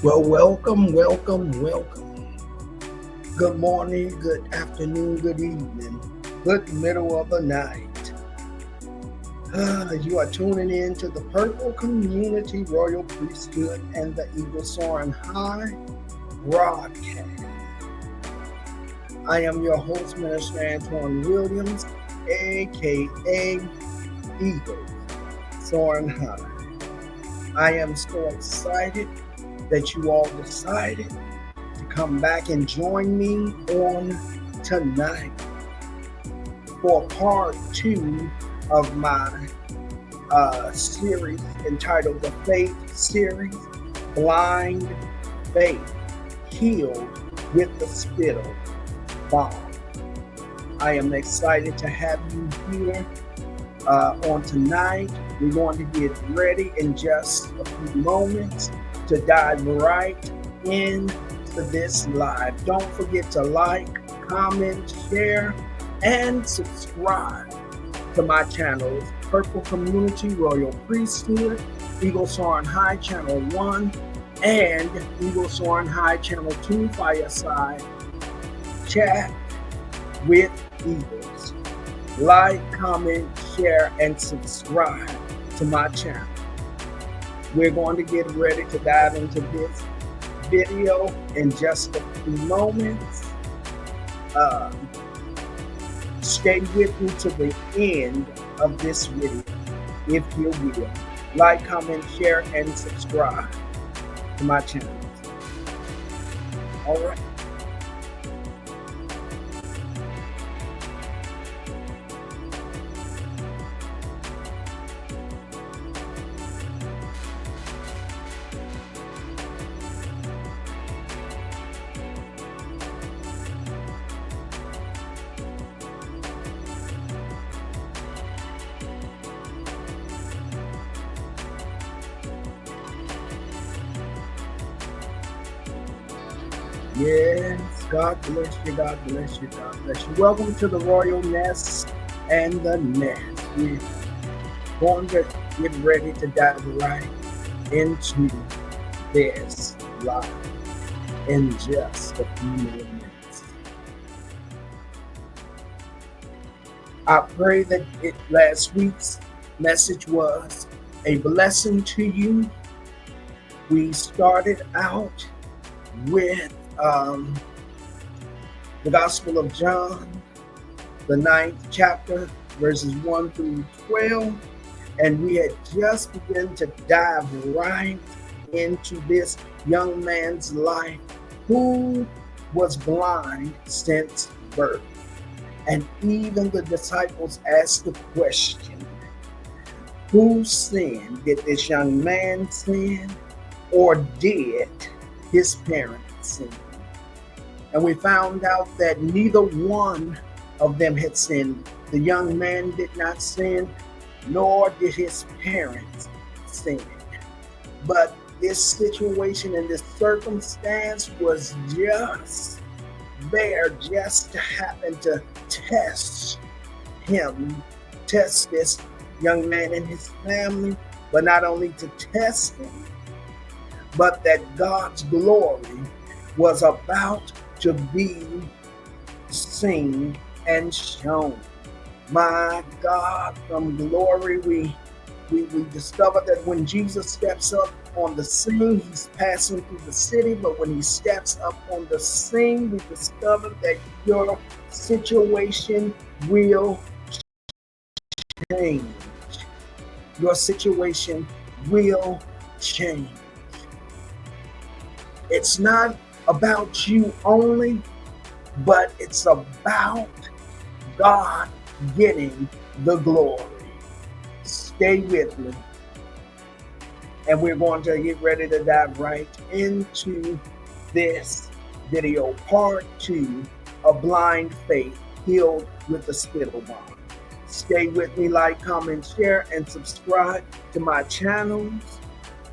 Well, welcome. Good morning, good afternoon, good evening, good middle of the night. You are tuning in to the Purple Community Royal Priesthood and the Eagle Soaring High broadcast. I am your host, Minister Antoine Williams, aka Eagle Soaring High. I am so excited that you all decided to come back and join me on tonight for part two of my series entitled The Faith Series, Blind Faith Healed with the Spittle Balm. I am excited to have you here on tonight. We're going to get ready in just a few moments to dive right into this live. Don't forget to like, comment, share, and subscribe to my channels: Purple Community Royal Priesthood, Eagle Soaring High Channel 1, and Eagle Soaring High Channel 2 Fireside Chat with Eagles. Like, comment, share, and subscribe to my channel. We're going to get ready to dive into this video in just a few moments. Stay with me to the end of this video, if you will. Like, comment, share, and subscribe to my channel. All right. Yes, God bless you, God bless you, God bless you. Welcome to the Royal Nest and the Nest. We're going to get ready to dive right into this live in just a few minutes. I pray that last week's message was a blessing to you. We started out with the Gospel of John, the 9th chapter, verses 1 through 12, and we had just begun to dive right into this young man's life who was blind since birth. And even the disciples asked the question, who sinned? Did this young man sin, or did his parents sin? And we found out that neither one of them had sinned. The young man did not sin, nor did his parents sin. But this situation and this circumstance was just there just to happen to test this young man and his family, but not only to test him, but that God's glory was about to be seen and shown. My God, from glory, we discover that when Jesus steps up on the scene, he's passing through the city, but when he steps up on the scene, we discover that your situation will change. Your situation will change. It's not about you only, but it's about God getting the glory. Stay with me. And we're going to get ready to dive right into this video, part two of Blind Faith Healed with the Spittle Balm. Stay with me, like, comment, share, and subscribe to my channels: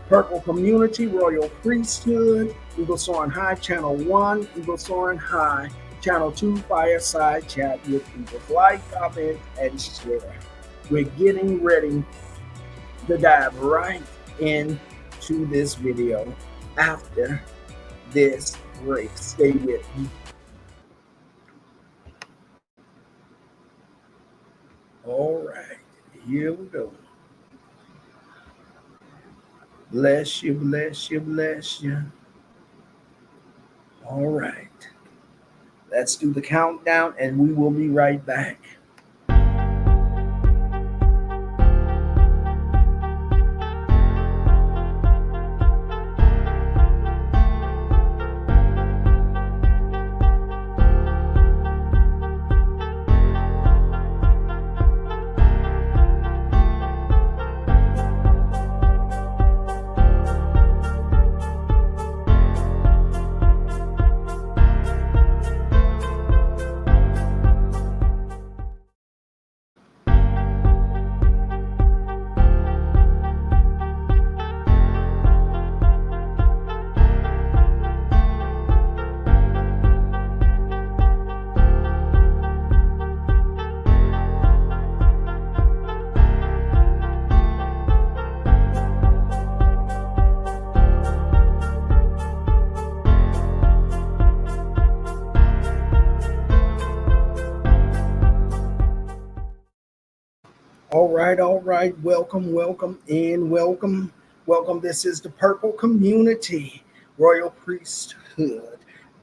Purple Community Royal Priesthood, Eagle Soaring High Channel 1, Eagle Soaring High Channel 2 Fireside Chat with Eagles. Like, comment, and share. We're getting ready to dive right into this video. after this break. Stay with me. All right, here we go. Bless you, bless you, bless you. All right, let's do the countdown and we will be right back. All right. Welcome, welcome, and welcome. Welcome. This is the Purple Community, Royal Priesthood,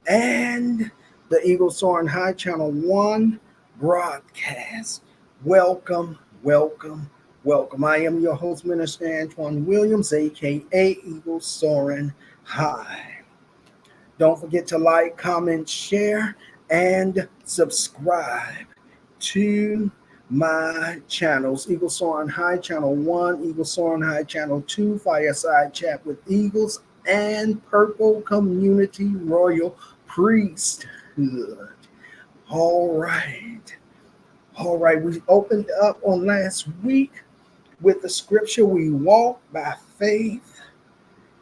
and the Eagle Soaring High Channel 1 broadcast. Welcome, welcome, welcome. I am your host, Minister Antoine Williams, aka Eagle Soaring High. Don't forget to like, comment, share, and subscribe to my channels: Eagle Soaring High Channel 1, Eagle Soaring High Channel 2, Fireside Chat with Eagles, and Purple Community Royal Priesthood. All right. All right. We opened up on last week with the scripture: we walk by faith,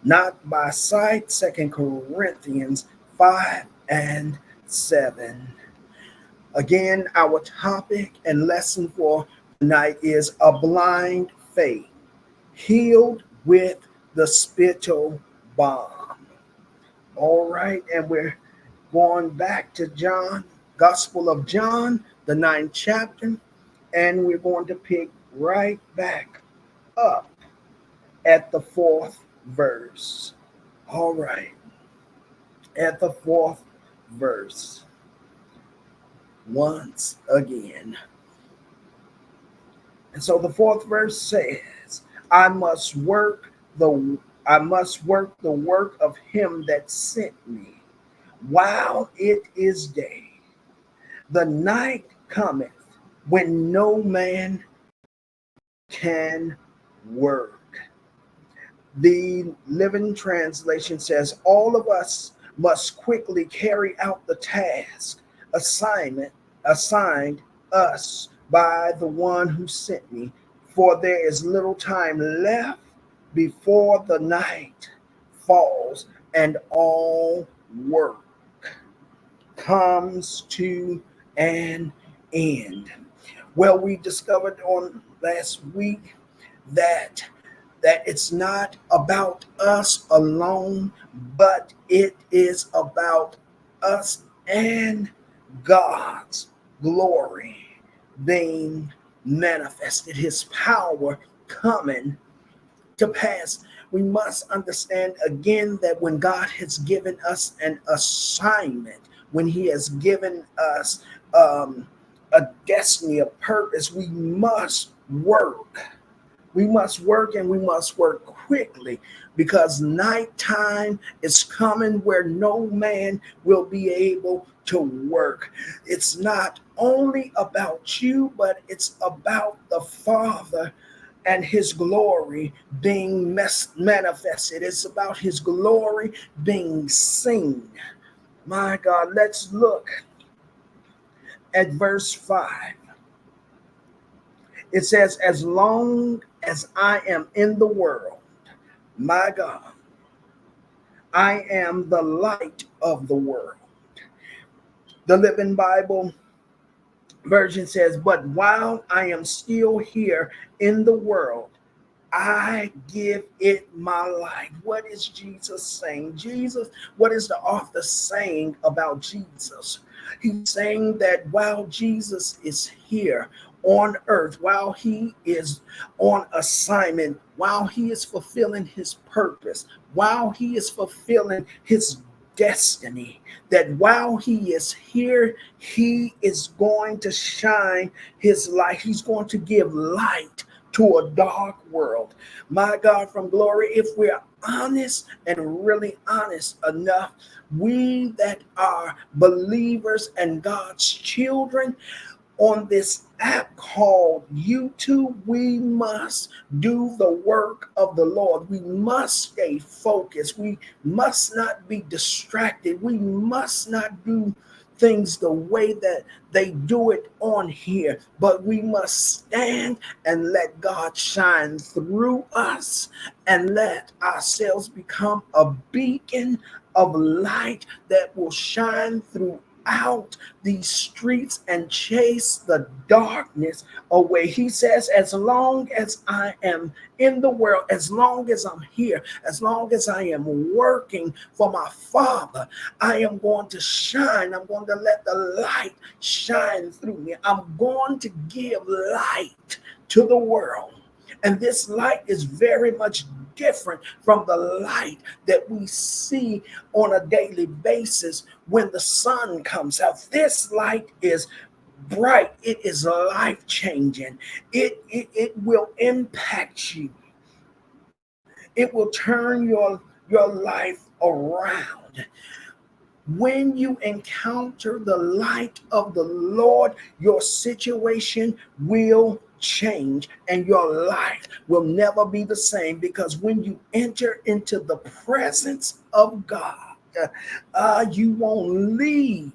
not by sight. 2 Corinthians 5 and 7. Again, our topic and lesson for tonight is a blind faith, healed with the Spittle Balm. All right, and we're going back to John, Gospel of John, the 9th chapter, and we're going to pick right back up at the 4th verse. All right, at the 4th verse. Once again. And so the 4th verse says, I must work the work of him that sent me while it is day. The night cometh when no man can work. The Living Translation says, all of us must quickly carry out the task assigned us by the one who sent me, for there is little time left before the night falls and all work comes to an end. Well, we discovered on last week that it's not about us alone, but it is about us and God's glory being manifested, his power coming to pass. We must understand again that when God has given us an assignment, when he has given us a destiny, a purpose, we must work. We must work, and we must work quickly, because nighttime is coming where no man will be able to work. It's not only about you, but it's about the Father and his glory being manifested. It's about his glory being seen. My God, let's look at verse 5. It says, as long as I am in the world, my God, I am the light of the world. The Living Bible version says, but while I am still here in the world, I give it my life. What is Jesus saying? Jesus, what is the author saying about Jesus? He's saying that while Jesus is here on earth, while he is on assignment, while he is fulfilling his purpose, while he is fulfilling his destiny, that while he is here, he is going to shine his light. He's going to give light to a dark world. My God, from glory, if we're honest and really honest enough, we that are believers and God's children, on this app called YouTube, we must do the work of the Lord. We must stay focused. We must not be distracted. We must not do things the way that they do it on here, but we must stand and let God shine through us and let ourselves become a beacon of light that will shine through out these streets and chase the darkness away. He says, as long as I am in the world, as long as I'm here, as long as I am working for my Father, I am going to shine. I'm going to let the light shine through me. I'm going to give light to the world. And this light is very much different from the light that we see on a daily basis when the sun comes out. This light is bright. It is life changing. It will impact you. It will turn your life around. When you encounter the light of the Lord, your situation will change and your life will never be the same, because when you enter into the presence of God, you won't leave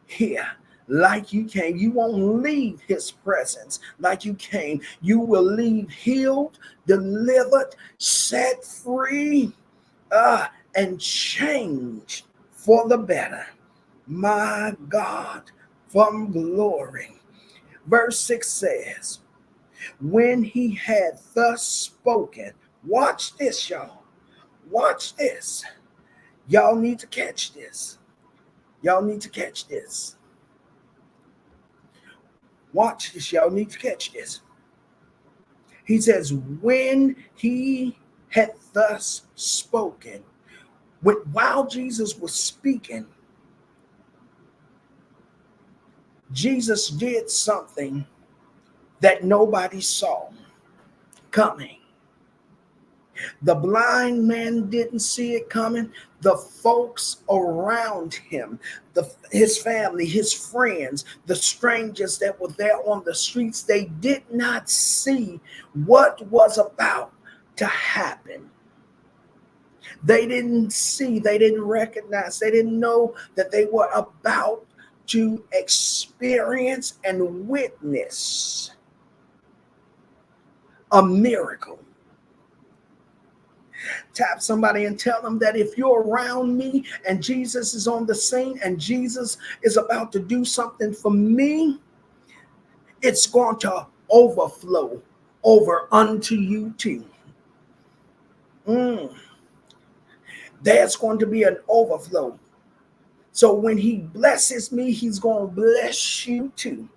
here like you came. You won't leave his presence like you came. You will leave healed, delivered, set free, and changed for the better. My God, from glory. Verse 6 says, when he had thus spoken, watch this, y'all. Watch this. Y'all need to catch this. Y'all need to catch this. Watch this. Y'all need to catch this. He says, when he had thus spoken, while Jesus was speaking, Jesus did something that nobody saw coming. The blind man didn't see it coming. The folks around him, his family, his friends, the strangers that were there on the streets, they did not see what was about to happen. They didn't see, they didn't recognize, they didn't know that they were about to experience and witness a miracle. Tap somebody and tell them that if you're around me and Jesus is on the scene and Jesus is about to do something for me, it's going to overflow over unto you too. There's going to be an overflow. So when he blesses me, he's going to bless you too.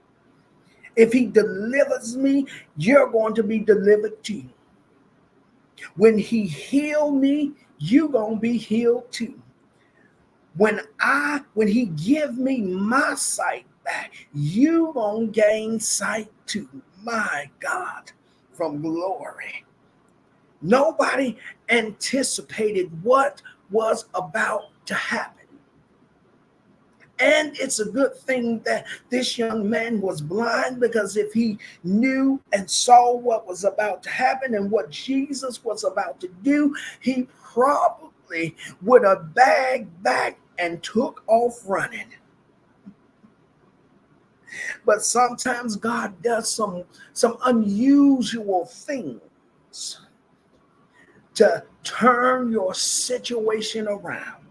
If he delivers me, you're going to be delivered too. When he heal me, you gonna be healed too. When he give me my sight back, you gonna gain sight too. My God, from glory. Nobody anticipated what was about to happen. And it's a good thing that this young man was blind, because if he knew and saw what was about to happen and what Jesus was about to do, he probably would have bagged back and took off running. But sometimes God does some unusual things to turn your situation around.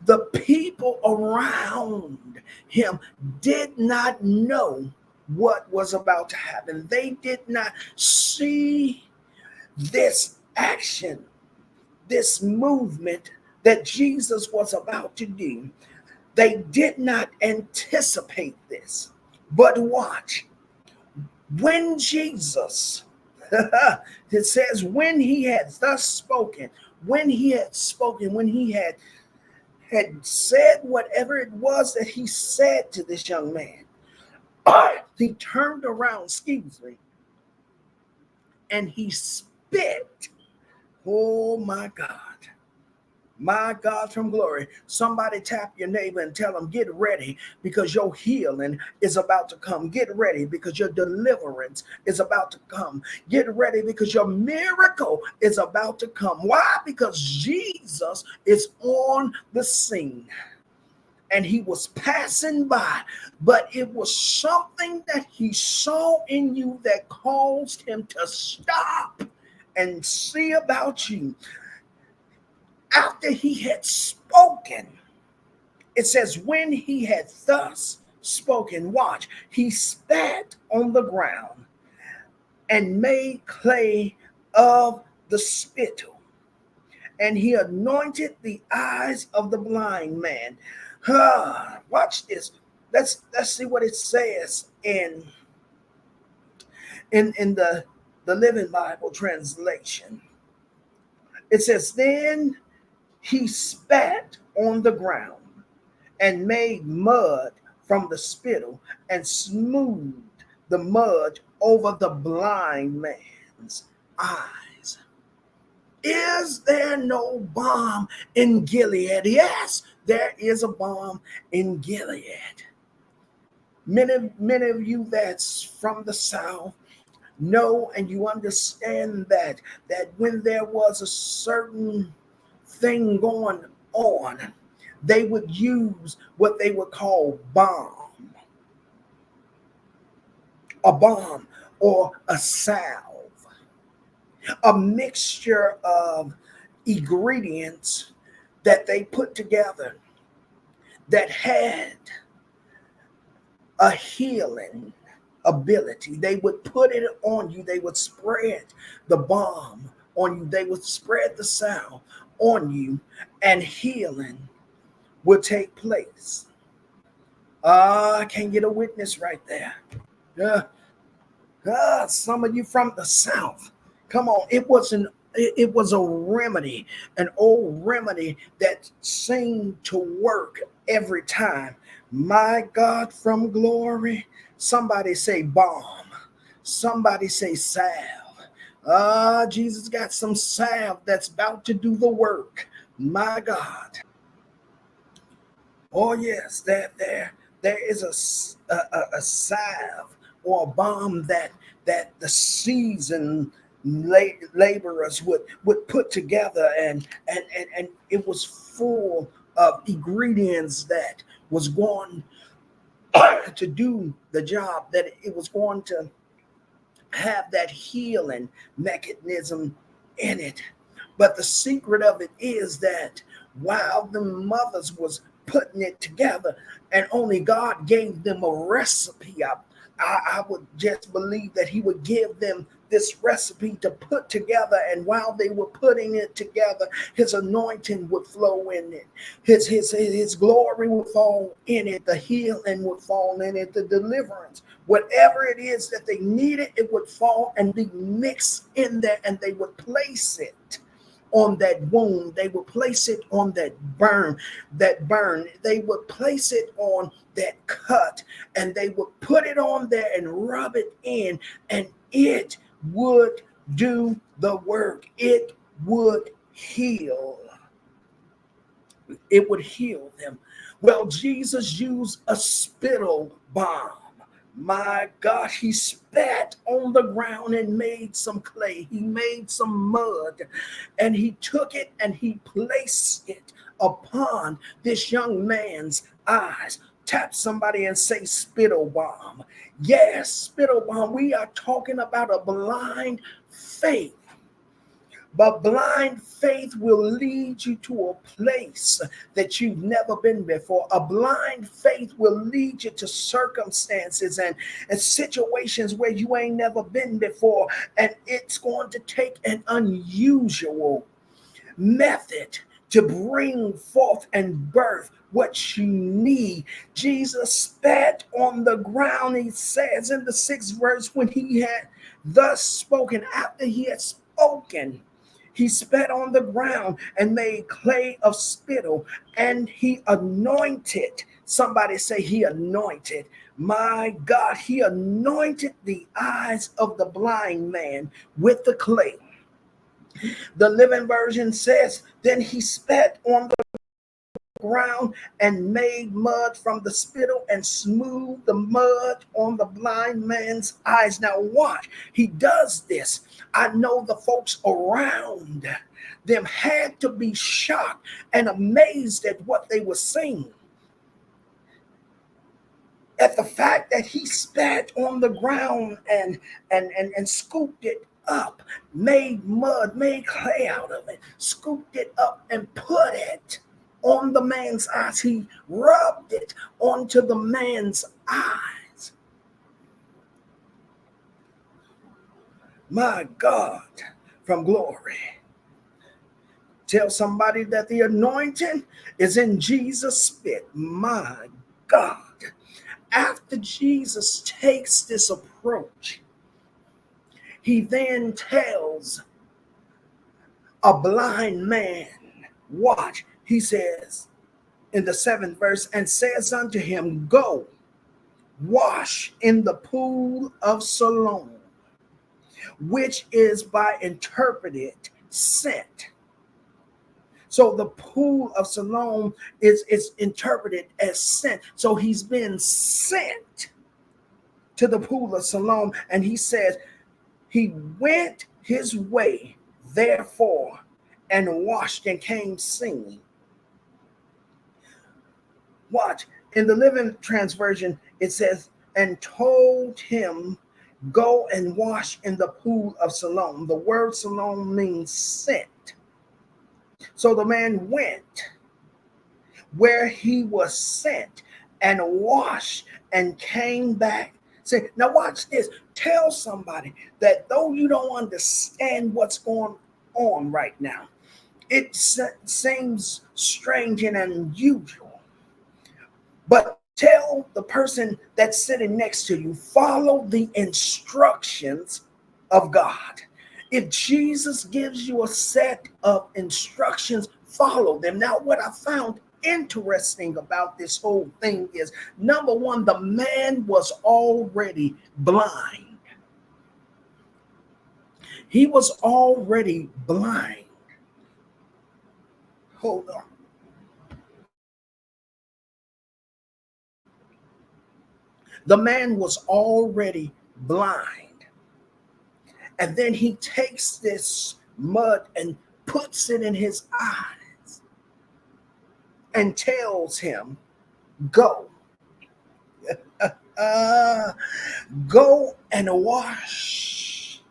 The people around him did not know what was about to happen. They did not see this action, this movement that Jesus was about to do. They did not anticipate this. But watch, when Jesus, it says, when he had thus spoken, when he had said whatever it was that he said to this young man, he turned around, excuse me, and he spit. Oh my God. My God from glory. Somebody tap your neighbor and tell them, get ready because your healing is about to come. Get ready because your deliverance is about to come. Get ready because your miracle is about to come. Why? Because Jesus is on the scene. And he was passing by, but it was something that he saw in you that caused him to stop and see about you. After he had spoken, it says, when he had thus spoken, watch, he spat on the ground and made clay of the spittle, and he anointed the eyes of the blind man. Watch this. Let's see what it says in the Living Bible translation. It says, then he spat on the ground and made mud from the spittle and smoothed the mud over the blind man's eyes. Is there no balm in Gilead? Yes, there is a balm in Gilead. Many of you that's from the South know and you understand that when there was a certain thing going on, they would use what they would call a balm or a salve, a mixture of ingredients that they put together that had a healing ability. They would put it on you. They would spread the balm on you. They would spread the salve on you, and healing would take place. I can't get a witness right there. Some of you from the South, come on. It was a remedy, an old remedy that seemed to work every time. My God from glory. Somebody say balm. Somebody say salve. Jesus got some salve that's about to do the work. My God. Oh yes, there is a salve or a balm that the seasoned laborers would put together, and it was full of ingredients that was going to do the job, that it was going to have that healing mechanism in it. But the secret of it is that while the mothers was putting it together, and only God gave them a recipe, I would just believe that he would give them this recipe to put together, and while they were putting it together, his anointing would flow in it, his glory would fall in it, the healing would fall in it, the deliverance, whatever it is that they needed, it would fall and be mixed in there, and they would place it on that wound. They would place it on that burn. They would place it on that cut, and they would put it on there and rub it in, and it would do the work. It would heal. It would heal them. Well, Jesus used a spittle balm. My God, he spat on the ground and made some clay. He made some mud, and he took it and he placed it upon this young man's eyes. Tap somebody and say spittle balm. Yes, spittle balm. We are talking about a blind faith. But blind faith will lead you to a place that you've never been before. A blind faith will lead you to circumstances and situations where you ain't never been before. And it's going to take an unusual method to bring forth and birth what you need. Jesus spat on the ground, he says in the 6th verse, when he had thus spoken, after he had spoken, he spat on the ground and made clay of spittle, and he anointed. Somebody say he anointed. My God, he anointed the eyes of the blind man with the clay. The Living Version says, then he spat on the ground and made mud from the spittle and smoothed the mud on the blind man's eyes. Now watch, he does this. I know the folks around them had to be shocked and amazed at what they were seeing, at the fact that he spat on the ground and scooped it up, made mud, made clay out of it, scooped it up and put it on the man's eyes. He rubbed it onto the man's eyes. My God, from glory. Tell somebody that the anointing is in Jesus' spit. My God. After Jesus takes this approach, he then tells a blind man, watch, he says in the 7th verse, and says unto him, go, wash in the pool of Siloam, which is by interpreted sent. So the pool of Siloam is interpreted as sent. So he's been sent to the pool of Siloam, and he says, he went his way, therefore, and washed and came singing. Watch, in the Living Transversion, it says, and told him, go and wash in the pool of Siloam. The word Siloam means sent. So the man went where he was sent and washed and came back. Say, now watch this. Tell somebody that though you don't understand what's going on right now, it seems strange and unusual, but tell the person that's sitting next to you, follow the instructions of God. If Jesus gives you a set of instructions, follow them. Now, what I found interesting about this whole thing is, number one, the man was already blind. He was already blind. Hold on. The man was already blind. And then he takes this mud and puts it in his eyes and tells him, go. Go and wash.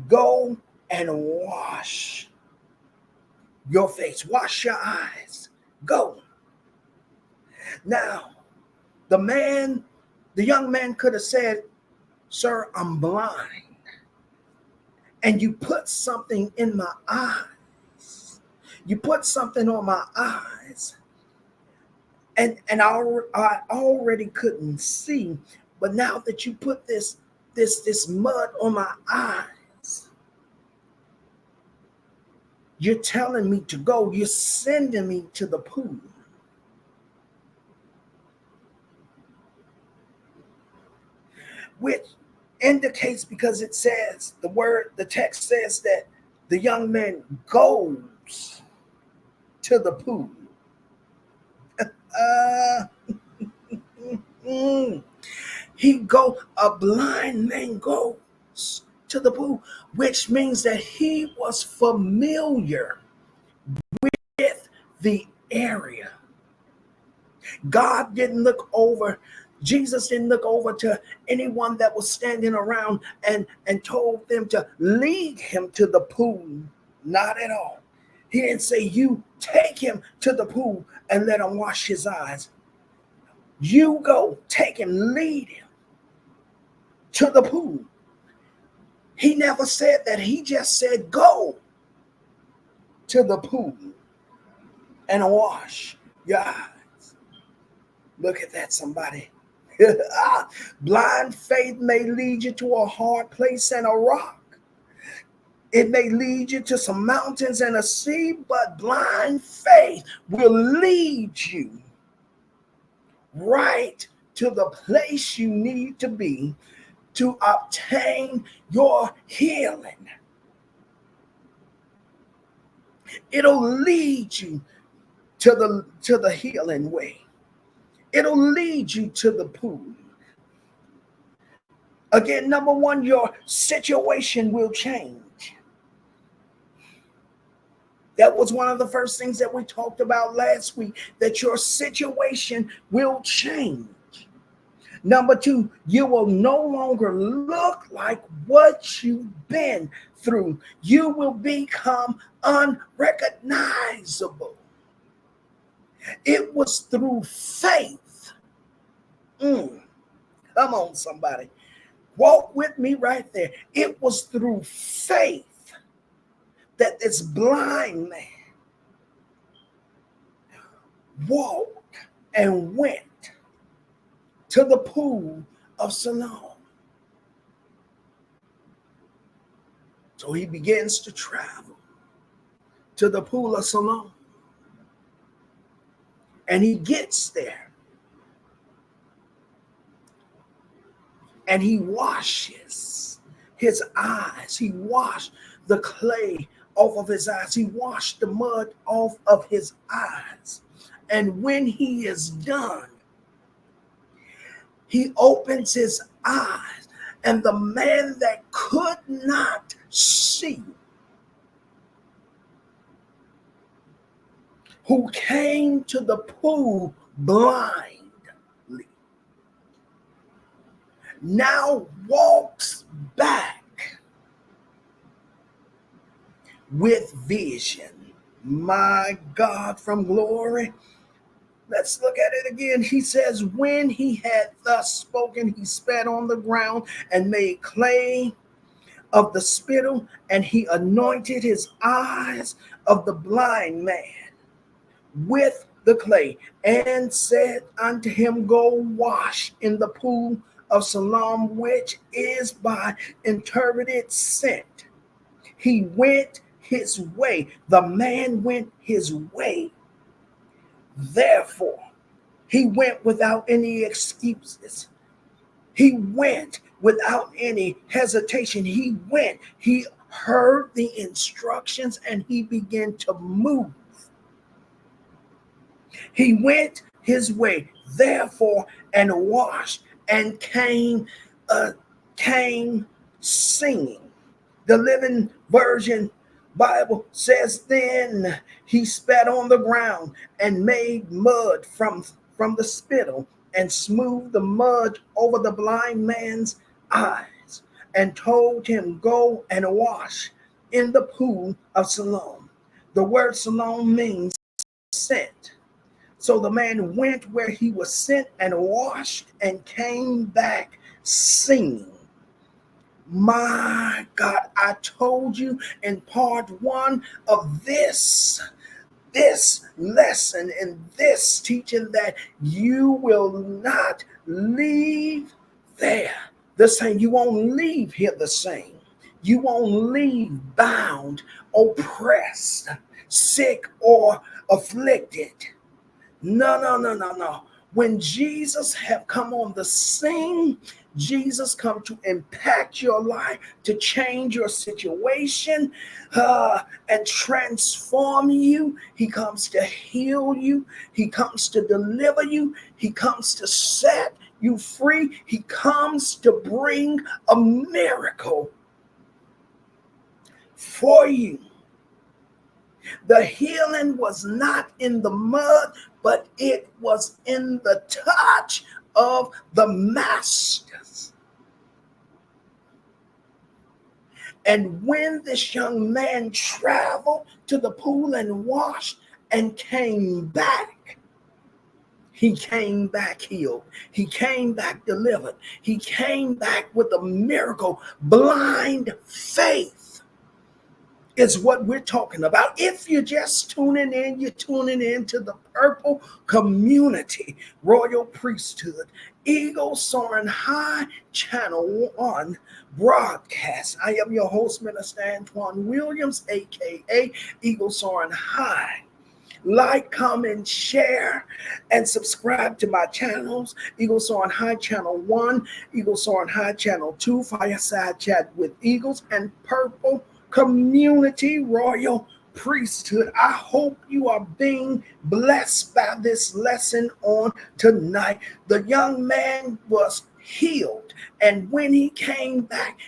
Go and wash your face. Wash your eyes. Go. Now, the young man could have said, sir, I'm blind, and you put something in my eyes. You put something on my eyes, and I already couldn't see, but now that you put this mud on my eyes, you're telling me to go. You're sending me to the pool. Which indicates, because it says, the text says that the young man goes to the pool. A blind man goes to the pool, which means that he was familiar with the area. God didn't look over Jesus didn't look over to anyone that was standing around and told them to lead him to the pool. Not at all. He didn't say, you take him to the pool and let him wash his eyes. You go, take him, lead him to the pool. He never said that. He just said, go to the pool and wash your eyes. Look at that, somebody. Blind faith may lead you to a hard place and a rock. It may lead you to some mountains and a sea, but blind faith will lead you right to the place you need to be to obtain your healing. It'll lead you to the healing way. It'll lead you to the pool. Again, number one, your situation will change. That was one of the first things that we talked about last week, that your situation will change. Number two, you will no longer look like what you've been through. You will become unrecognizable. It was through faith. Come on, somebody. Walk with me right there. It was through faith that this blind man walked and went to the pool of Siloam. So he begins to travel to the pool of Siloam. And he gets there. And he washes his eyes. He washed the clay off of his eyes. He washed the mud off of his eyes. And when he is done, he opens his eyes. And the man that could not see, who came to the pool blindly, now walks back with vision. My God from glory. Let's look at it again. He says, when he had thus spoken, he spat on the ground and made clay of the spittle, and he anointed his eyes of the blind man with the clay, and said unto him, go wash in the pool of Siloam, which is by interpreted sent. He went his way. The man went his way. Therefore, he went without any excuses. He went without any hesitation. He went. He heard the instructions and he began to move. He went his way, therefore, and washed and came singing. The Living Version Bible says, then he spat on the ground and made mud from the spittle and smoothed the mud over the blind man's eyes and told him, go and wash in the pool of Siloam. The word Siloam means sent. So the man went where he was sent and washed and came back singing. My God, I told you in part one of this lesson and this teaching that you will not leave there the same. You won't leave here the same. You won't leave bound, oppressed, sick, or afflicted. No. When Jesus have come on the scene, Jesus come to impact your life, to change your situation, and transform you. He comes to heal you. He comes to deliver you. He comes to set you free. He comes to bring a miracle for you. The healing was not in the mud, but it was in the touch of the masters. And when this young man traveled to the pool and washed and came back, he came back healed. He came back delivered. He came back with a miracle. Blind faith is what we're talking about. If you're just tuning in, you're tuning in to the Purple Community Royal Priesthood Eagle Soaring High Channel 1 broadcast. I am your host, Minister Antoine Williams, aka Eagle Soaring High. Like, comment, share, and subscribe to my channels, Eagle Soaring High Channel 1, Eagle Soaring High Channel 2, Fireside Chat with Eagles, and Purple Community Royal Priesthood. I hope you are being blessed by this lesson on tonight. The young man was healed, and when he came back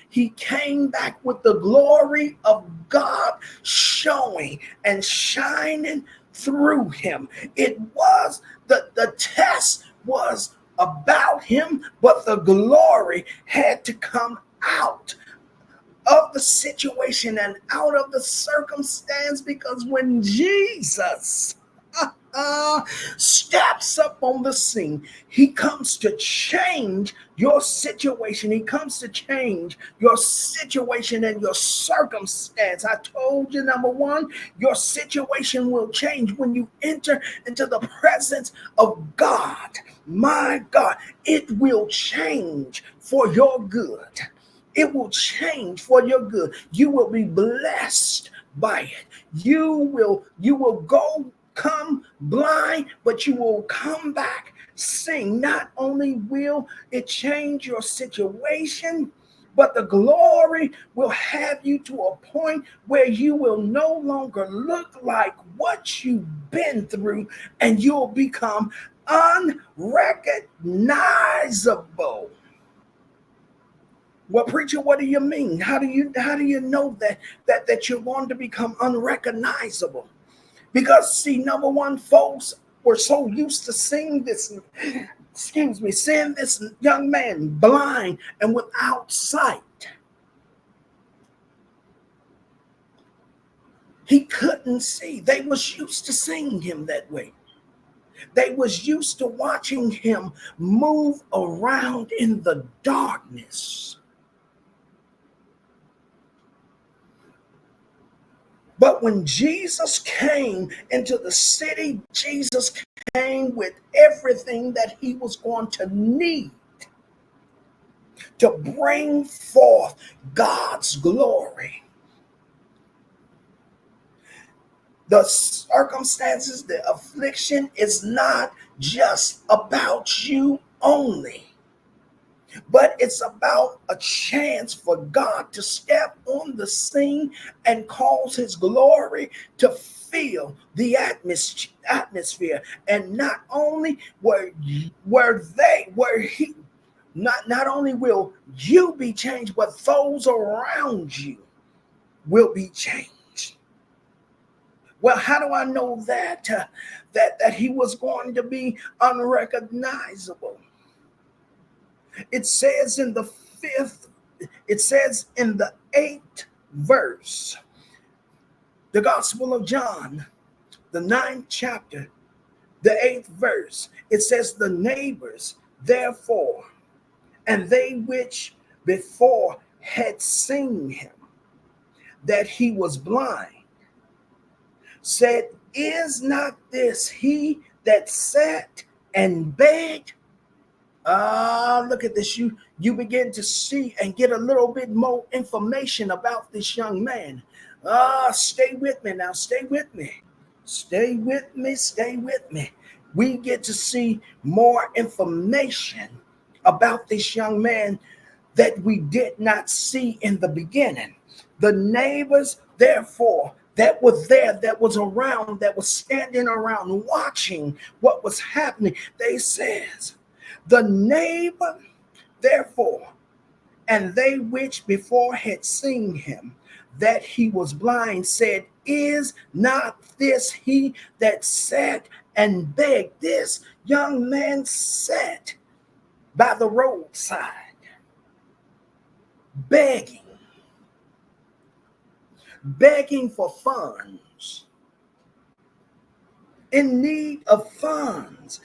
with the glory of God showing and shining through him. It was the test was about him, but the glory had to come out of the situation and out of the circumstance, because when Jesus steps up on the scene, he comes to change your situation. He comes to change your situation and your circumstance. I told you, number one, your situation will change when you enter into the presence of God. My God, it will change for your good. It will change for your good. You will be blessed by it. You will come blind, but you will come back seeing. Not only will it change your situation, but the glory will have you to a point where you will no longer look like what you've been through, and you'll become unrecognizable. Well, preacher, what do you mean? How do you know that you're going to become unrecognizable? Because see, number one, folks were so used to seeing this young man blind and without sight. He couldn't see. They was used to seeing him that way. They was used to watching him move around in the darkness. But when Jesus came into the city, Jesus came with everything that he was going to need to bring forth God's glory. The circumstances, the affliction is not just about you only, but it's about a chance for God to step on the scene and cause his glory to fill the atmosphere. And not only not only will you be changed, but those around you will be changed. Well, how do I know that that he was going to be unrecognizable? It says in the 8th verse, the Gospel of John, the 9th chapter, the 8th verse, it says, the neighbors, therefore, and they which before had seen him, that he was blind, said, is not this he that sat and begged? Look at this. You begin to see and get a little bit more information about this young man. Stay with me now. Stay with me. Stay with me. Stay with me. We get to see more information about this young man that we did not see in the beginning. The neighbors, therefore, that was there, that was around, that was standing around watching what was happening, they says, the neighbor, therefore, and they which before had seen him, that he was blind, said, is not this he that sat and begged? This young man sat by the roadside, begging, begging for funds, in need of funds.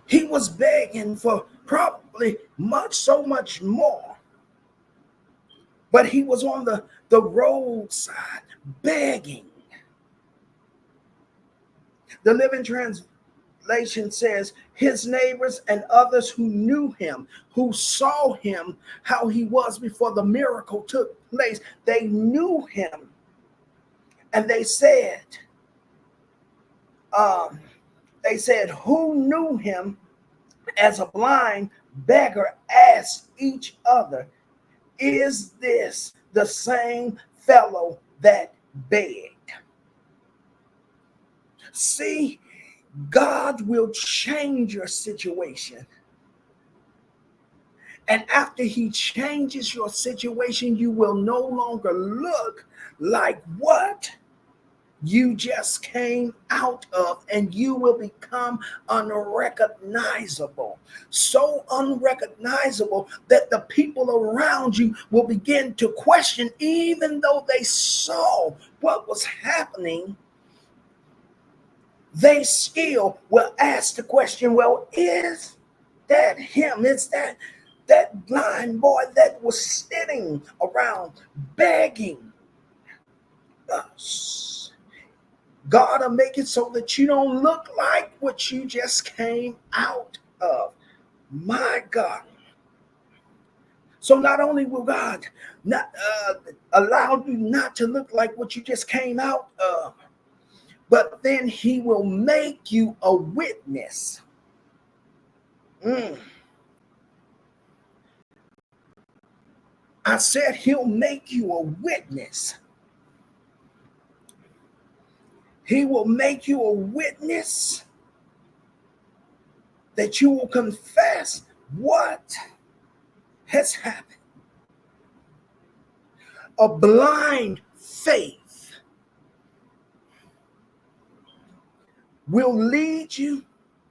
He was begging for probably so much more. But he was on the roadside begging. The Living Translation says, his neighbors and others who knew him, who saw him, how he was before the miracle took place, they knew him. And they said, who knew him as a blind beggar, asked each other, is this the same fellow that begged? See, God will change your situation. And after he changes your situation, you will no longer look like what you just came out of, and you will become unrecognizable. So unrecognizable that the people around you will begin to question, even though they saw what was happening. They still will ask the question, well, is that him? Is that blind boy that was sitting around begging us? God will make it so that you don't look like what you just came out of. My God. So not only will God not allow you not to look like what you just came out of, but then he will make you a witness. I said he'll make you a witness. He will make you a witness that you will confess what has happened. A blind faith will lead you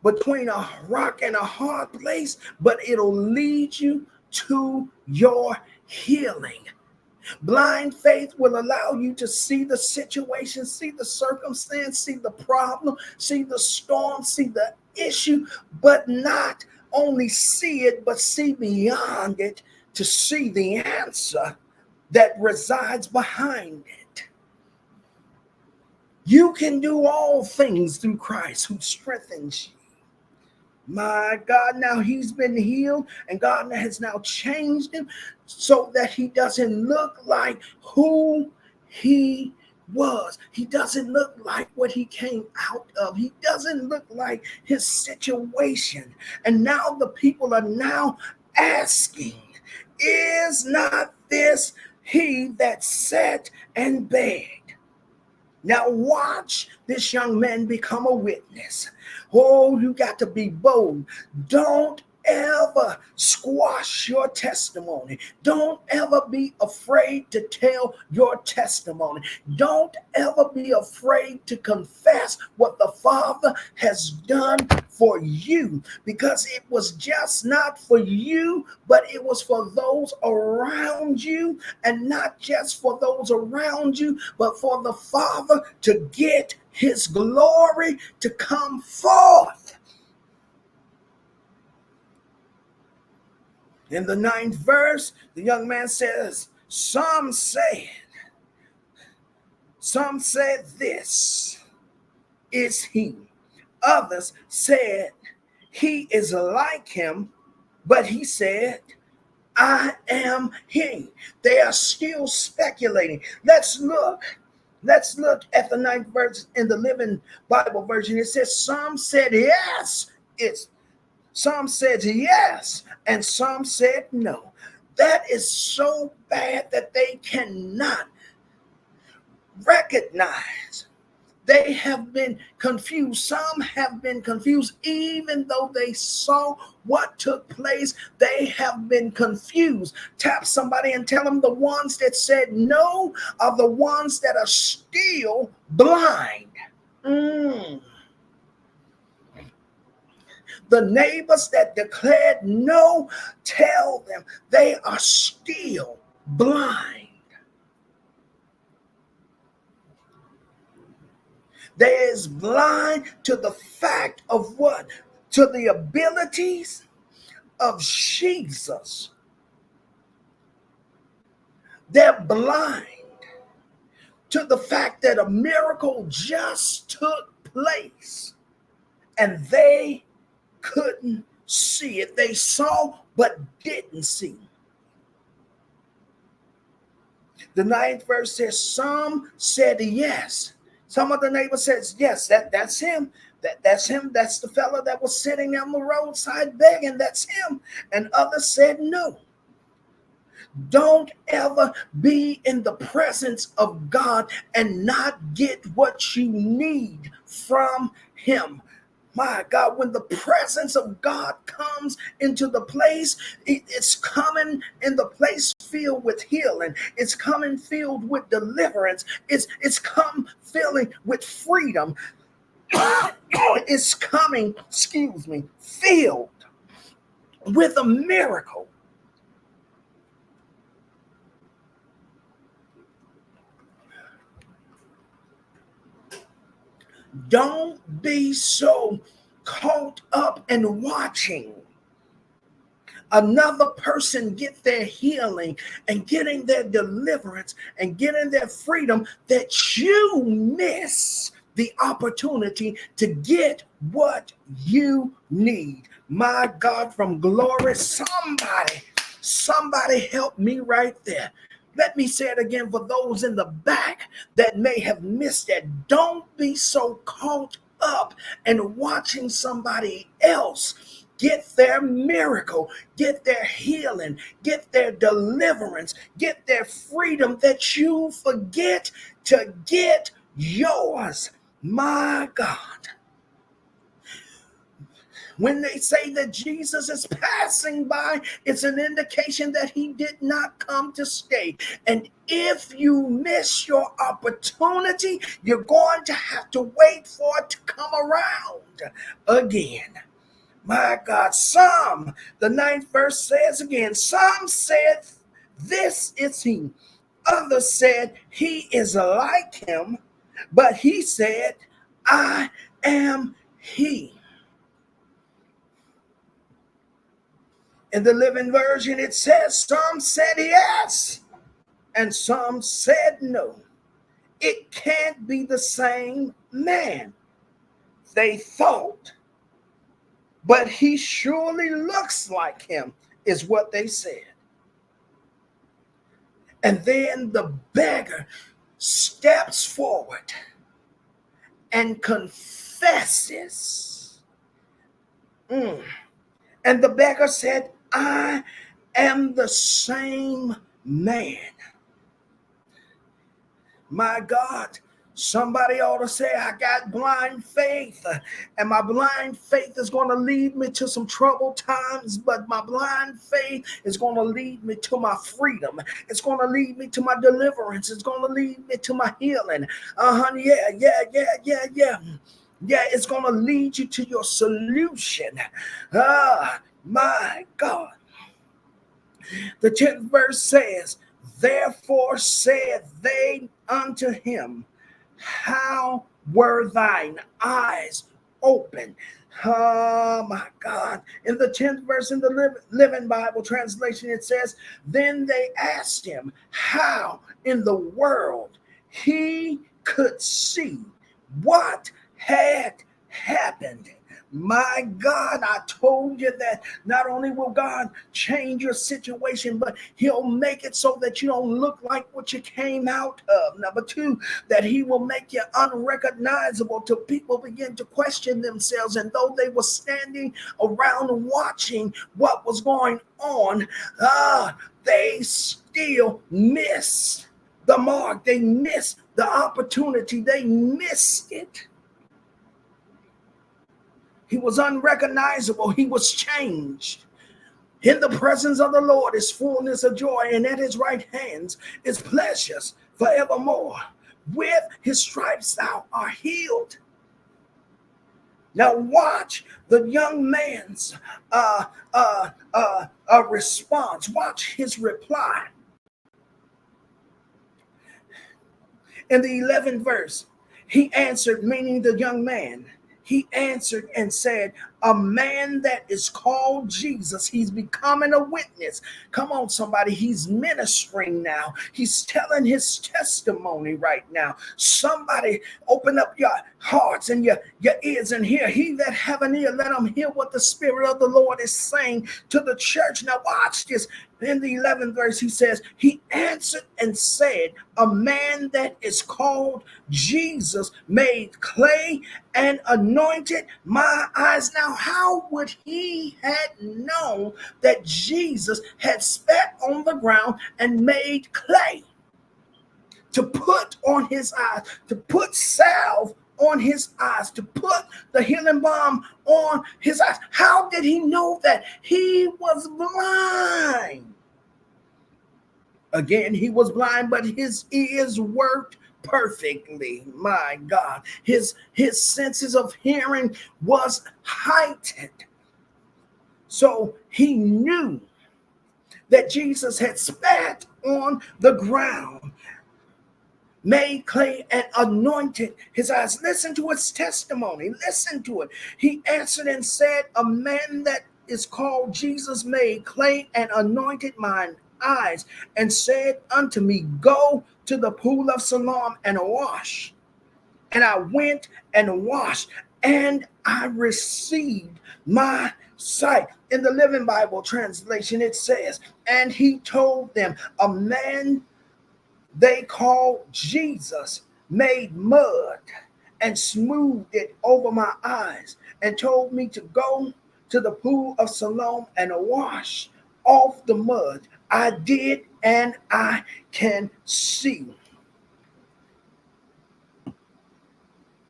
between a rock and a hard place, but it'll lead you to your healing. Blind faith will allow you to see the situation, see the circumstance, see the problem, see the storm, see the issue, but not only see it, but see beyond it to see the answer that resides behind it. You can do all things through Christ who strengthens you. My God, now he's been healed, and God has now changed him so that he doesn't look like who he was. He doesn't look like what he came out of. He doesn't look like his situation. And now the people are now asking, is not this he that sat and begged? Now watch this young man become a witness. Oh, you got to be bold. Don't ever squash your testimony. Don't ever be afraid to tell your testimony. Don't ever be afraid to confess what the Father has done for you, because it was just not for you, but it was for those around you, and not just for those around you, but for the Father to get his glory to come forth. In the 9th verse, the young man says, some said this is he. Others said he is like him, but he said, I am he. They are still speculating. Let's look at the 9th verse in the Living Bible version. It says, some said yes, some said yes, and some said no. That is so bad that they cannot recognize. They have been confused. Some have been confused, even though they saw what took place. They have been confused. Tap somebody and tell them the ones that said no are the ones that are still blind. The neighbors that declared no, tell them they are still blind. They is blind to the fact of what? To the abilities of Jesus. They're blind to the fact that a miracle just took place and they couldn't see it. They saw but didn't see. The 9th verse says, some said yes. Some of the neighbors says, yes, that's him. That's him. That's the fellow that was sitting on the roadside begging. That's him. And others said no. Don't ever be in the presence of God and not get what you need from him. My God, when the presence of God comes into the place, it's coming in the place filled with healing. It's coming filled with deliverance. It's come filling with freedom. It's coming, filled with a miracle. Don't be so caught up in watching another person get their healing and getting their deliverance and getting their freedom that you miss the opportunity to get what you need. My God, from glory, somebody help me right there. Let me say it again for those in the back that may have missed it. Don't be so caught up in watching somebody else get their miracle, get their healing, get their deliverance, get their freedom that you forget to get yours. My God. When they say that Jesus is passing by, it's an indication that he did not come to stay. And if you miss your opportunity, you're going to have to wait for it to come around again. My God, the 9th verse says again, some said, this is he. Others said, he is like him. But he said, I am he. In the Living Version, it says, some said yes, and some said no. It can't be the same man, they thought. But he surely looks like him, is what they said. And then the beggar steps forward and confesses. And the beggar said, I am the same man. My God, somebody ought to say, I got blind faith, and my blind faith is going to lead me to some troubled times, but my blind faith is going to lead me to my freedom. It's going to lead me to my deliverance. It's going to lead me to my healing. Yeah, it's going to lead you to your solution. My God. The 10th verse says, therefore said they unto him, how were thine eyes open? Oh my God. In the 10th verse in the Living Bible translation, it says, then they asked him how in the world he could see what had happened. My God, I told you that not only will God change your situation, but he'll make it so that you don't look like what you came out of. Number 2, that he will make you unrecognizable till people begin to question themselves. And though they were standing around watching what was going on, they still missed the mark. They missed the opportunity. They missed it. He was unrecognizable. He was changed. In the presence of the Lord is fullness of joy, and at his right hand is pleasures forevermore. With his stripes thou art healed. Now watch the young man's response. Watch his reply. In the 11th verse, he answered, meaning the young man, he answered and said, a man that is called Jesus, he's becoming a witness. Come on, somebody, he's ministering now. He's telling his testimony right now. Somebody open up your hearts and your ears and hear. He that have an ear, let him hear what the Spirit of the Lord is saying to the church. Now watch this. In the 11th verse, he says, he answered and said, a man that is called Jesus made clay and anointed my eyes. Now, how would he had known that Jesus had spat on the ground and made clay to put on his eyes, to put salve on his eyes, to put the healing balm on his eyes? How did he know that? He was blind. Again, he was blind, but his ears worked perfectly. My God, his senses of hearing was heightened. So he knew that Jesus had spat on the ground, made clay, and anointed his eyes. Listen to his testimony. Listen to it. He answered and said, a man that is called Jesus made clay and anointed mine eyes, and said unto me, go to the pool of Siloam and wash. And I went and washed, and I received my sight. In the Living Bible translation, it says, and he told them, a man they called Jesus made mud and smoothed it over my eyes, and told me to go to the pool of Siloam and wash off the mud. I did, and I can see.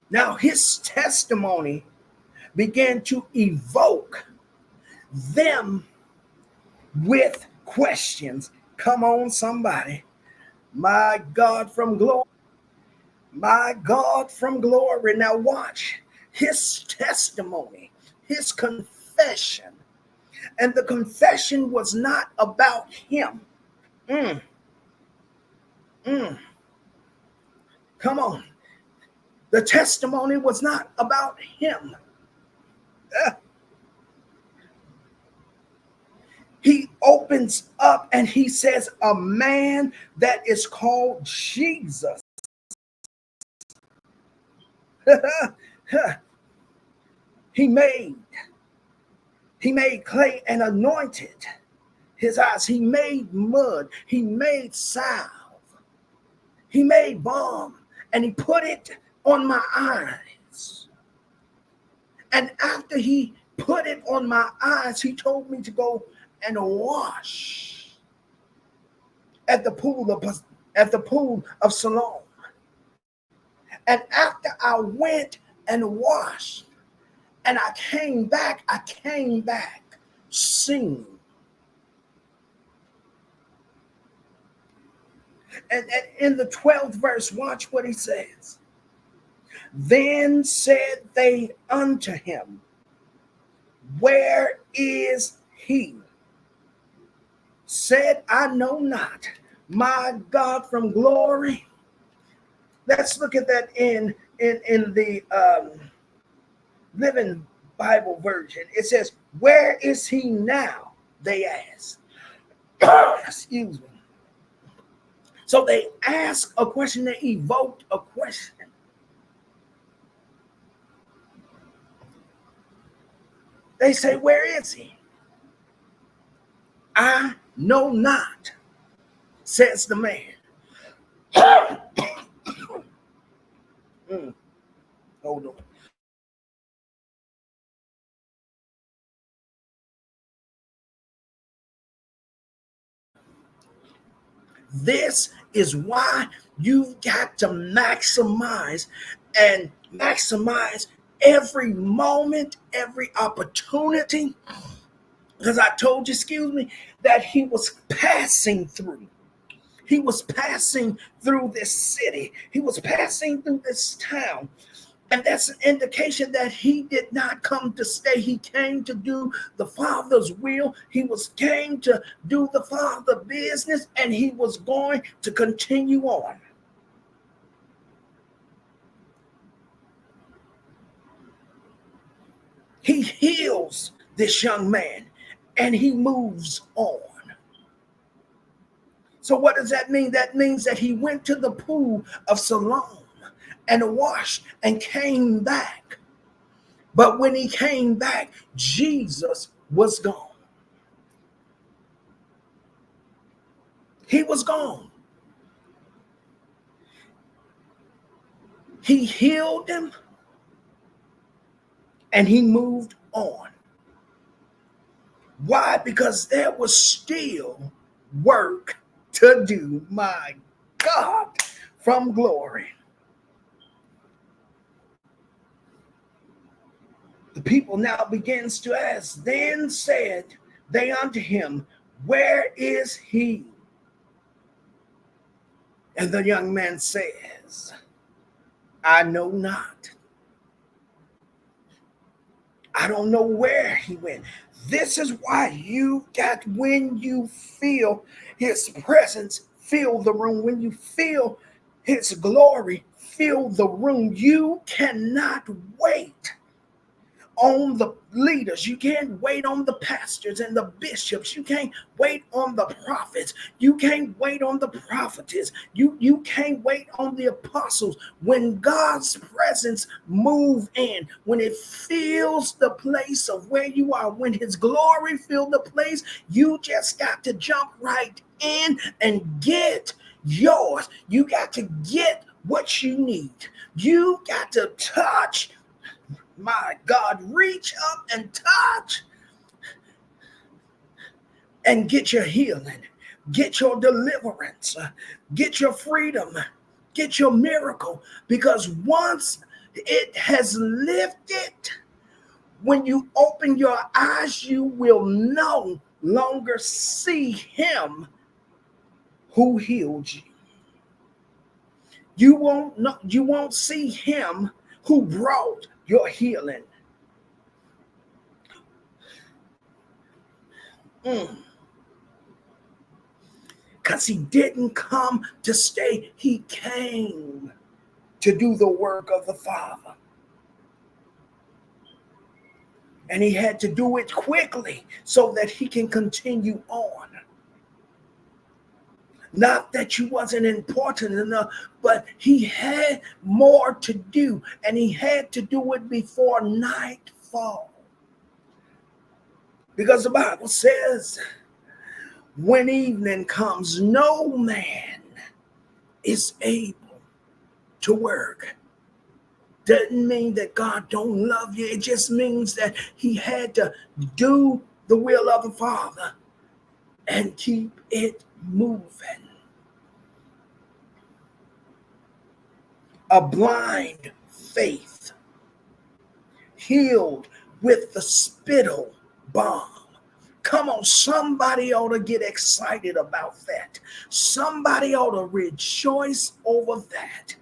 Now his testimony began to evoke them with questions. Come on, somebody. My God from glory. My God from glory. Now watch his testimony, his confession. And the confession was not about him. Come on. The testimony was not about him. He opens up and he says, a man that is called Jesus. He made clay and anointed his eyes. He made mud. He made salve. He made balm, and he put it on my eyes. And after he put it on my eyes, he told me to go and wash at the pool of Siloam. And after I went and washed, and I came back seeing. And in the 12th verse, watch what he says. Then said they unto him, where is he? Said, I know not. My God from glory. Let's look at that in the Living Bible version. It says, where is he now? They asked. Excuse me. So they asked a question, they evoked a question. They say, where is he? I know not, says the man. Hold on. This is why you've got to maximize every moment, every opportunity. Because I told you, that he was passing through. He was passing through this city. He was passing through this town. And that's an indication that he did not come to stay. He came to do the Father's will. Came to do the Father business, and he was going to continue on. He heals this young man and he moves on. So what does that mean? That means that he went to the pool of Siloam and washed and came back. But when he came back, Jesus was gone. He was gone. He healed him and he moved on. Why? Because there was still work to do. My God, from glory. The people now begins to ask. Then said they unto him, where is he? And the young man says, I know not. I don't know where he went. This is why you got, when you feel his presence, fill the room. When you feel his glory, fill the room. You cannot wait on the leaders. You can't wait on the pastors and the bishops. You can't wait on the prophets. You can't wait on the prophetess. You can't wait on the apostles. When God's presence move in, when it fills the place of where you are, when his glory fill the place, you just got to jump right in and get yours. You got to get what you need. You got to touch. My God, reach up and touch and get your healing, get your deliverance, get your freedom, get your miracle. Because once it has lifted, when you open your eyes, you will no longer see him who healed you. You won't see him who brought your healing. Because he didn't come to stay. He came to do the work of the Father. And he had to do it quickly so that he can continue on. Not that you wasn't important enough, but he had more to do, and he had to do it before nightfall. Because the Bible says, when evening comes, no man is able to work. Doesn't mean that God don't love you. It just means that he had to do the will of the Father and keep it moving. A blind faith healed with the spittle balm. Come on, somebody ought to get excited about that. Somebody ought to rejoice over that.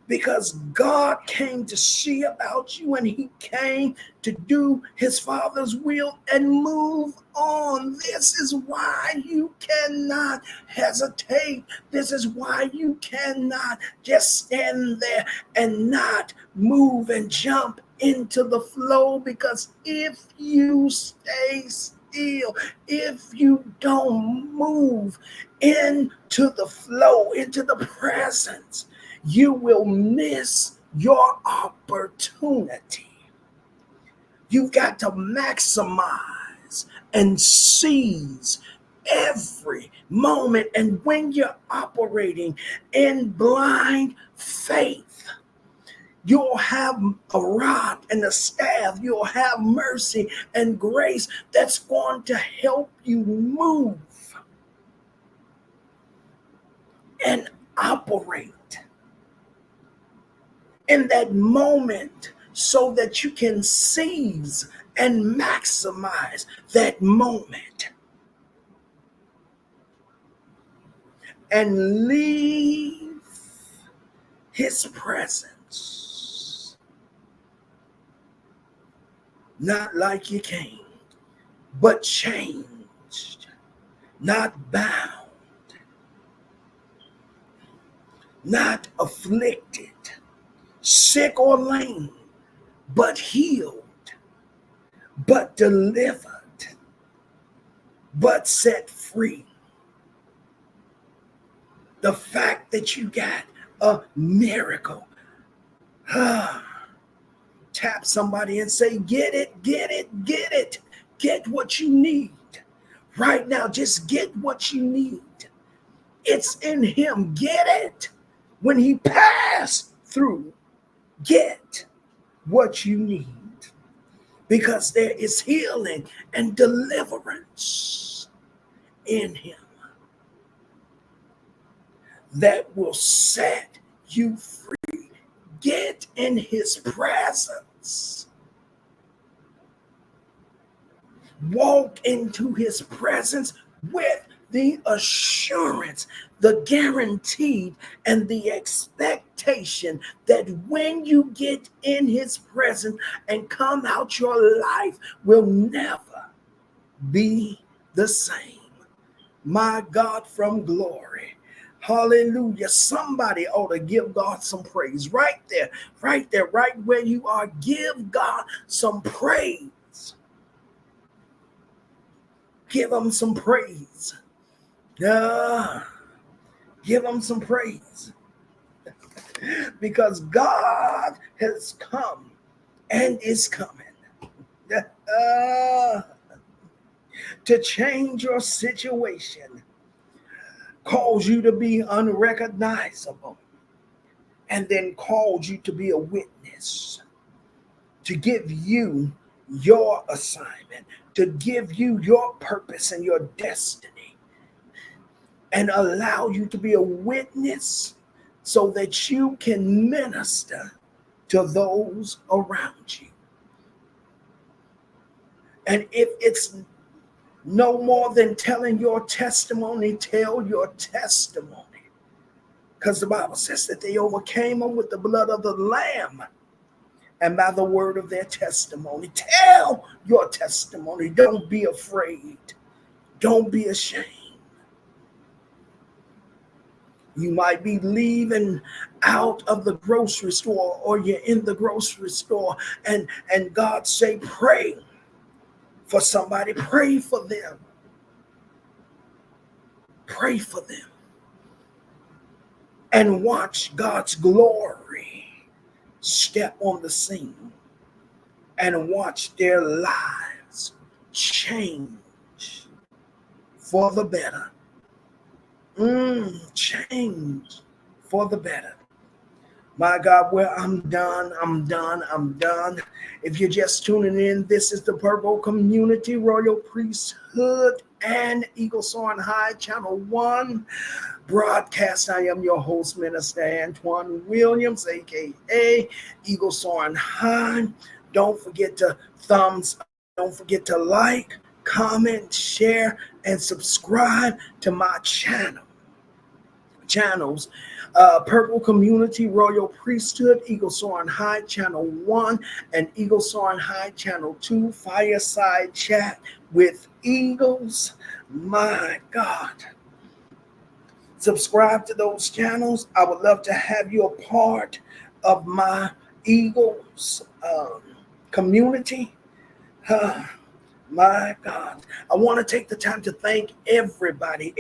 Because God came to see about you, and he came to do his Father's will and move on. This is why you cannot hesitate. This is why you cannot just stand there and not move and jump into the flow. Because if you stay still, if you don't move into the flow, into the presence, you will miss your opportunity. You've got to maximize and seize every moment. And when you're operating in blind faith, you'll have a rod and a staff. You'll have mercy and grace that's going to help you move and operate in that moment so that you can seize and maximize that moment and leave his presence deliverance. Not like you came, but changed, not bound, not afflicted, sick or lame, but healed, but delivered, but set free. The fact that you got a miracle. Tap somebody and say, get it, get it, get it. Get what you need. Right now, just get what you need. It's in him. Get it. When he passed through, get what you need. Because there is healing and deliverance in him that will set you free. Get in his presence. Walk into his presence with the assurance, the guaranteed, and the expectation that when you get in his presence and come out, your life will never be the same. My God from glory. Hallelujah. Somebody ought to give God some praise right there, right where you are. Give God some praise. Give him some praise. Give him some praise. Because God has come and is coming to change your situation, cause you to be unrecognizable, and then cause you to be a witness, to give you your assignment, to give you your purpose and your destiny, and allow you to be a witness so that you can minister to those around you. And if it's no more than telling your testimony, tell your testimony. Because the Bible says that they overcame them with the blood of the Lamb and by the word of their testimony. Tell your testimony. Don't be afraid. Don't be ashamed. You might be leaving out of the grocery store, or you're in the grocery store, and God say, pray for somebody. Pray for them. Pray for them. And watch God's glory step on the scene, and watch their lives change for the better. Change for the better. My God, well, I'm done. If you're just tuning in, this is the Purple Community, Royal Priesthood, and Eagle Soaring High, Channel 1 broadcast. I am your host, Minister Antoine Williams, a.k.a. Eagle Soaring High. Don't forget to thumbs up. Don't forget to like, comment, share, and subscribe to my channels. Purple Community, Royal Priesthood, Eagle Soaring High, Channel 1, and Eagle Soaring High, Channel 2, Fireside Chat with Eagles. My God. Subscribe to those channels. I would love to have you a part of my Eagles community. My God. I want to take the time to thank everybody,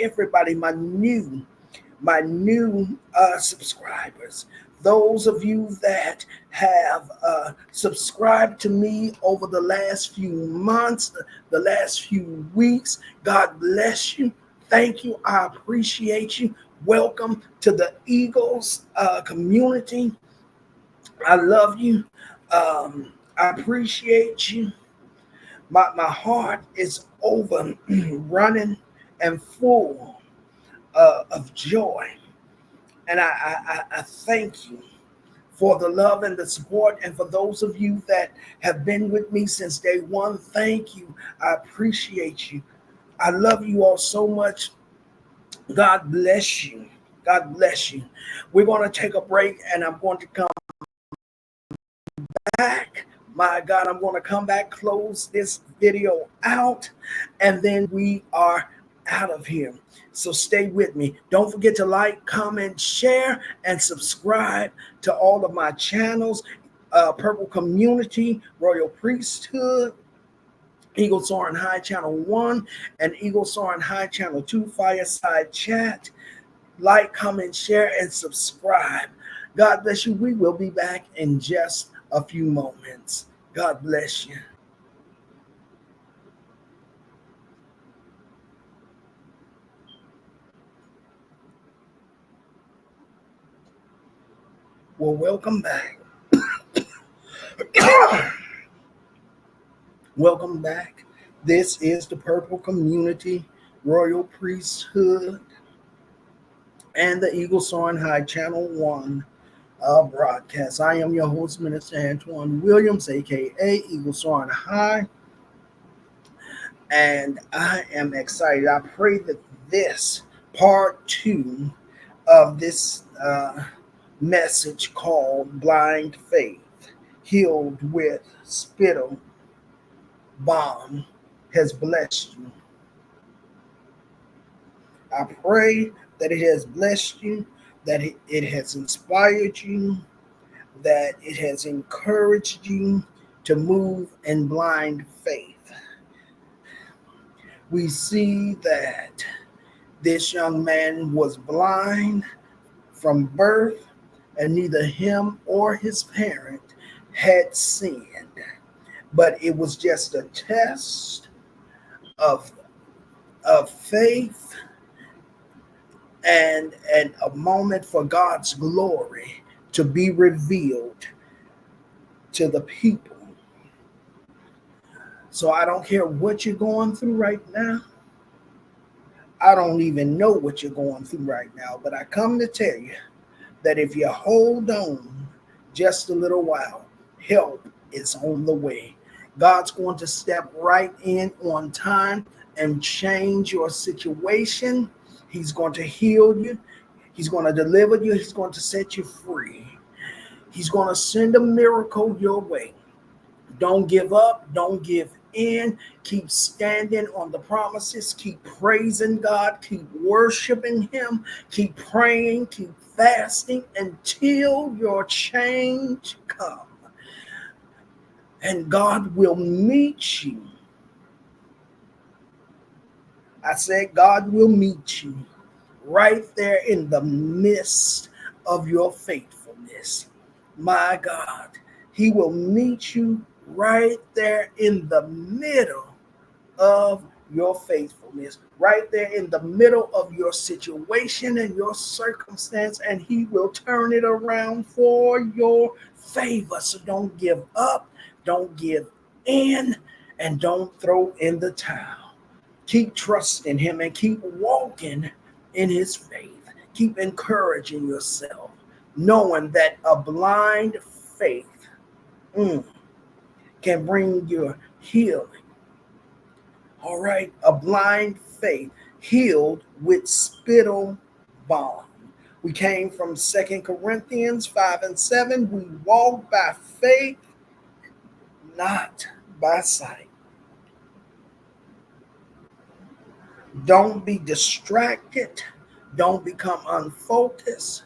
my new subscribers, those of you that have subscribed to me over the last few months, the last few weeks. God bless you. Thank you. I appreciate you. Welcome to the Eagles community. I love you. I appreciate you. My heart is over running and full of joy. And I thank you for the love and the support. And for those of you that have been with me since day one, thank you. I appreciate you. I love you all so much. God bless you. God bless you. We're going to take a break, and I'm going to come back. My God, I'm going to come back, close this video out, and then we are out of here. So stay with me. Don't forget to like, comment, share, and subscribe to all of my channels. Purple Community, Royal Priesthood, Eagle Soaring High Channel 1, and Eagle Soaring High Channel 2, Fireside Chat. Like, comment, share, and subscribe. God bless you. We will be back in just a few moments. God bless you. Well, welcome back. Welcome back. This is the Purple Community, Royal Priesthood, and the Eagle Soaring High Channel 1 broadcast. I am your host, Minister Antoine Williams, aka Eagle Soaring High, and I am excited. I pray that this part 2 of this message called Blind Faith, Healed with Spittle Balm, has blessed you. I pray that it has blessed you, that it has inspired you, that it has encouraged you to move in blind faith. We see that this young man was blind from birth, and neither him or his parent had sinned. But it was just a test of, of faith and a moment for God's glory to be revealed to the people. So I don't care what you're going through right now. I don't even know what you're going through right now, but I come to tell you that if you hold on just a little while, help is on the way. God's going to step right in on time and change your situation. He's going to heal you. He's going to deliver you. He's going to set you free. He's going to send a miracle your way. Don't give up. Don't give in. Keep standing on the promises. Keep praising God. Keep worshiping Him. Keep praying. Keep fasting until your change comes. And God will meet you. I said, God will meet you right there in the midst of your faithfulness. My God, He will meet you right there in the middle of your faithfulness, right there in the middle of your situation and your circumstance, and He will turn it around for your favor. So don't give up, don't give in, and don't throw in the towel. Keep trusting Him and keep walking in His faith. Keep encouraging yourself, knowing that a blind faith can bring your healing. All right, a blind faith healed with spittle balm. We came from 2 Corinthians 5:7. We walk by faith, not by sight. Don't be distracted. Don't become unfocused,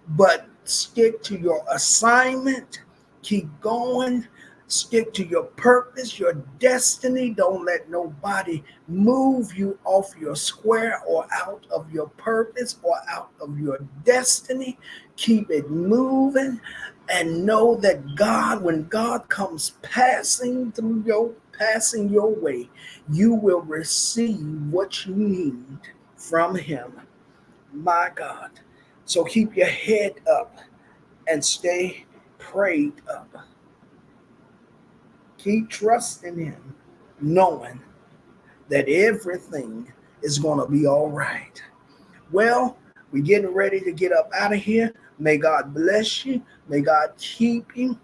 but stick to your assignment. Keep going. Stick to your purpose, your destiny. Don't let nobody move you off your square or out of your purpose or out of your destiny. Keep it moving and know that God, when God comes passing your way, you will receive what you need from Him. My God. So keep your head up and stay prayed up. Keep trusting Him, knowing that everything is going to be all right. Well, we're getting ready to get up out of here. May God bless you. May God keep you.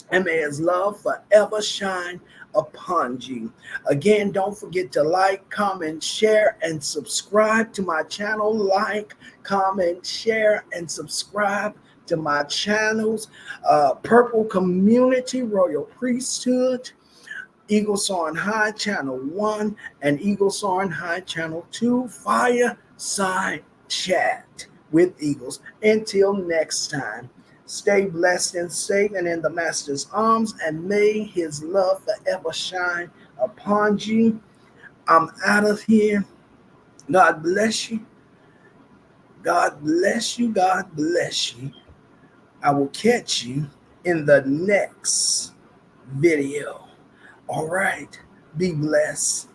And may His love forever shine upon you. Again, don't forget to like, comment, share, and subscribe to my channel. Like, comment, share, and subscribe to my channels, Purple Community, Royal Priesthood, Eagle Soaring High Channel 1, and Eagle Soaring High Channel 2, Fireside Chat with Eagles. Until next time, stay blessed and safe and in the Master's arms, and may his love forever shine upon you. I'm out of here. God bless you. God bless you. God bless you. I will catch you in the next video. All right. Be blessed.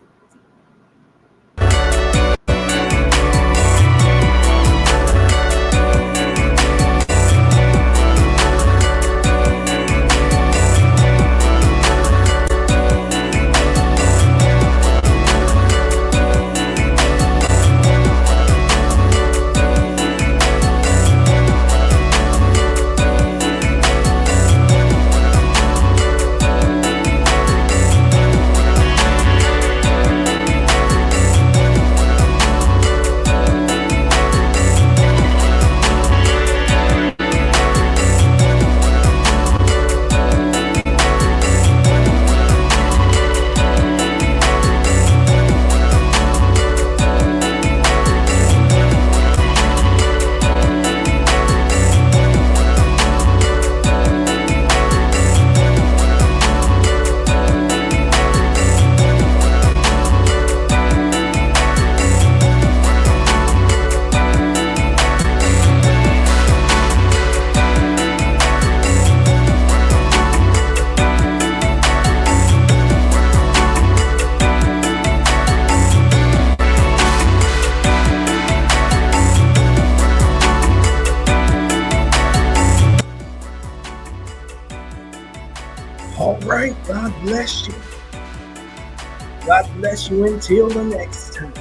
All right. God bless you. God bless you until the next time.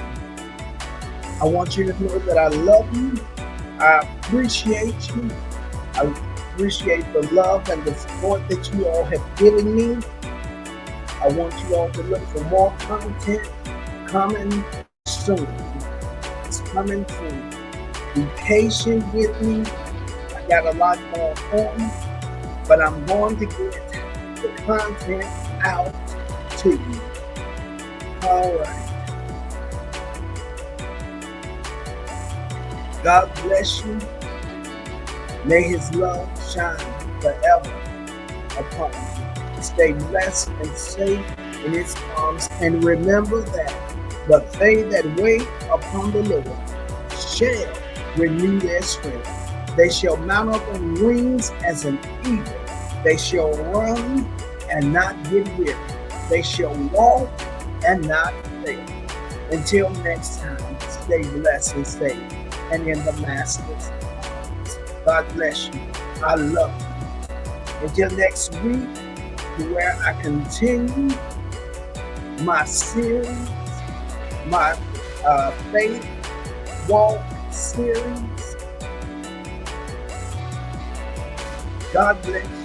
I want you to know that I love you. I appreciate you. I appreciate the love and the support that you all have given me. I want you all to look for more content coming soon. It's coming soon. Be patient with me. I got a lot more on, but I'm going to get the content out to you. All right. God bless you. May his love shine forever upon you. Stay blessed and safe in his arms. And remember that but they that wait upon the Lord shall renew their strength. They shall mount up on wings as an eagle. They shall run and not get weary. They shall walk and not fail. Until next time, stay blessed and safe and in the Master's arms. God bless you. I love you. Until next week, where I continue my series, my faith walk series. God bless you.